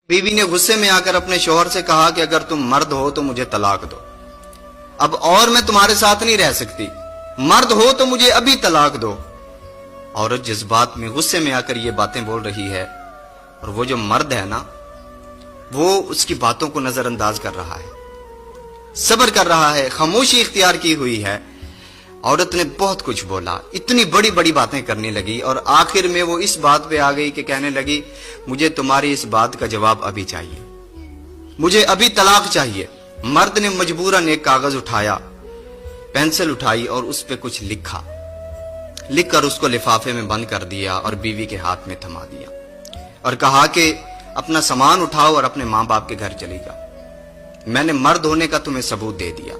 بیوی نے غصے میں آ کر اپنے شوہر سے کہا کہ اگر تم مرد ہو تو مجھے طلاق دو، اب اور میں تمہارے ساتھ نہیں رہ سکتی، مرد ہو تو مجھے ابھی طلاق دو۔ عورت جذبات میں غصے میں آ کر یہ باتیں بول رہی ہے، اور وہ جو مرد ہے نا، وہ اس کی باتوں کو نظر انداز کر رہا ہے، صبر کر رہا ہے، خاموشی اختیار کی ہوئی ہے۔ عورت نے بہت کچھ بولا، اتنی بڑی بڑی باتیں کرنے لگی، اور آخر میں وہ اس بات پہ آ گئی کہ کہنے لگی مجھے تمہاری اس بات کا جواب ابھی چاہیے، مجھے ابھی طلاق چاہیے۔ مرد نے مجبوراً ایک کاغذ اٹھایا، پینسل اٹھائی اور اس پہ کچھ لکھ کر اس کو لفافے میں بند کر دیا اور بیوی کے ہاتھ میں تھما دیا، اور کہا کہ اپنا سامان اٹھاؤ اور اپنے ماں باپ کے گھر چلی جاؤ، میں نے مرد ہونے کا تمہیں ثبوت دے دیا۔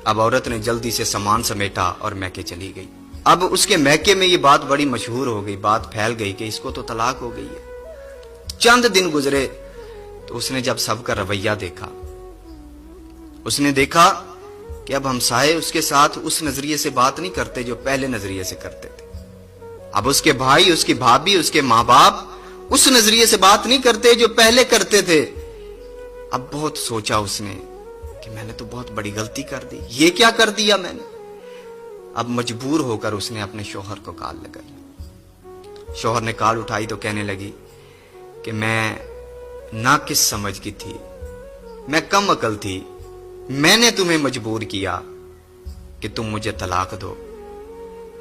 اب عورت نے جلدی سے سامان سمیٹا اور میکے چلی گئی۔ اب اس کے میکے میں یہ بات بڑی مشہور ہو گئی، بات پھیل گئی کہ اس کو تو طلاق ہو گئی ہے۔ چند دن گزرے تو اس نے جب سب کا رویہ دیکھا، اس نے دیکھا کہ اب ہمسائے اس کے ساتھ اس نظریے سے بات نہیں کرتے جو پہلے نظریے سے کرتے تھے، اب اس کے بھائی، اس کی بھابھی، اس کے ماں باپ اس نظریے سے بات نہیں کرتے جو پہلے کرتے تھے۔ اب بہت سوچا اس نے کہ میں نے تو بہت بڑی غلطی کر دی، یہ کیا کر دیا میں نے۔ اب مجبور ہو کر اس نے اپنے شوہر کو کال لگائی۔ شوہر نے کال اٹھائی تو کہنے لگی کہ میں ناقص سمجھ کی تھی، میں کم عقل تھی، میں نے تمہیں مجبور کیا کہ تم مجھے طلاق دو۔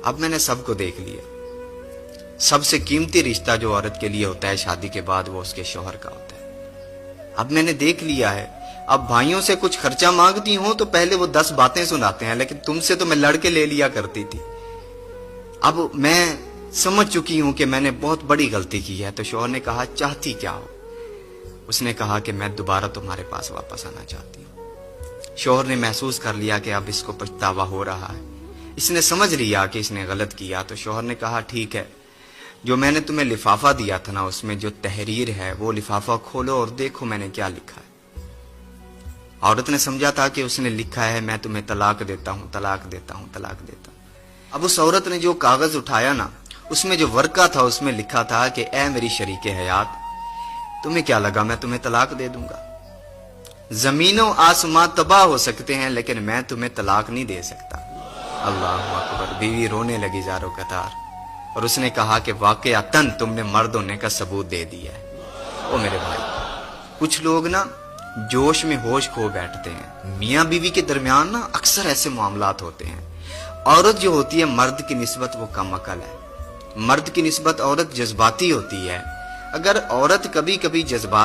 اب میں نے سب کو دیکھ لیا، سب سے قیمتی رشتہ جو عورت کے لیے ہوتا ہے شادی کے بعد وہ اس کے شوہر کا ہوتا ہے۔ اب میں نے دیکھ لیا ہے، اب بھائیوں سے کچھ خرچہ مانگتی ہوں تو پہلے وہ 10 باتیں سناتے ہیں، لیکن تم سے تو میں لڑ کے لے لیا کرتی تھی۔ اب میں سمجھ چکی ہوں کہ میں نے بہت بڑی غلطی کی ہے۔ تو شوہر نے کہا چاہتی کیا ہو؟ اس نے کہا کہ میں دوبارہ تمہارے پاس واپس آنا چاہتی ہوں۔ شوہر نے محسوس کر لیا کہ اب اس کو پچھتاوا ہو رہا ہے، اس نے سمجھ لیا کہ اس نے غلط کیا۔ تو شوہر نے کہا ٹھیک ہے، جو میں نے تمہیں لفافہ دیا تھا نا، اس میں جو تحریر ہے وہ لفافہ کھولو اور دیکھو میں نے کیا لکھا ہے۔ عورت نے سمجھا تھا کہ اس نے لکھا ہے میں تمہیں طلاق دیتا ہوں، طلاق دیتا ہوں، طلاق دیتا ہوں۔ اب اس عورت نے جو کاغذ اٹھایا نا، اس میں جو ورقہ تھا اس میں لکھا تھا کہ اے میری شریک حیات، تمہیں کیا لگا میں تمہیں طلاق دے دوں گا؟ زمین و آسمان تباہ ہو سکتے ہیں لیکن میں تمہیں طلاق نہیں دے سکتا۔ اللہ اکبر۔ بیوی رونے لگی زاروں قطار، اور اس نے کہا کہ واقعتاً تم نے مرد ہونے کا ثبوت دے دیا ہے۔ او میرے بھائی، کچھ لوگ نا جوش میں ہوش کھو بیٹھتے ہیں۔ میاں بیوی کے درمیان نا اکثر ایسے معاملات ہوتے ہیں۔ عورت جو ہوتی ہے مرد کی نسبت وہ کم عقل ہے، مرد کی نسبت عورت جذباتی ہوتی ہے۔ اگر عورت کبھی کبھی جذبات